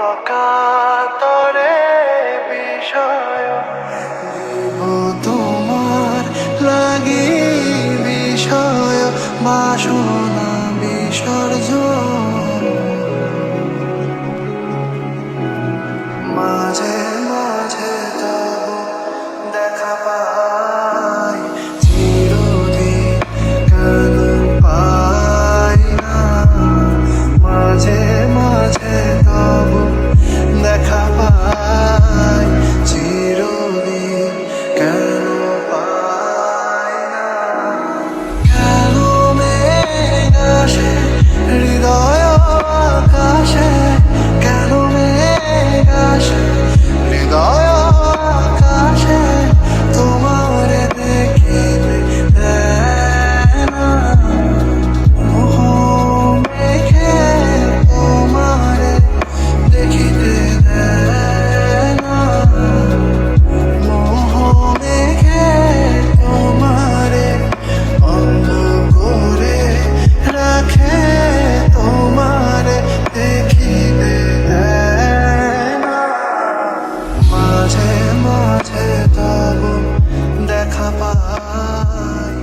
অকাতরে বিষয় দিব তোমার লাগি বিষয় বাসনা বিসর্জন মাঝে মাঝে তব দেখা পাই চিরদিন কেন পাই না মাঝে মাঝে তব দেখা পাই চিরদিন কেন পাই না কেন মেঘ আসে হৃদয় আকাশে কেন মেঘ আসে হৃদয় আকাশে তোমারে দেখিতে দেয় না মোহ মেঘে তোমারে দেখিতে দেয় না মোহ মেঘে তোমারে অন্ধ করে রাখে তোমারে দেখিতে দেয় না মাঝে মাঝে তব দেখা পাই।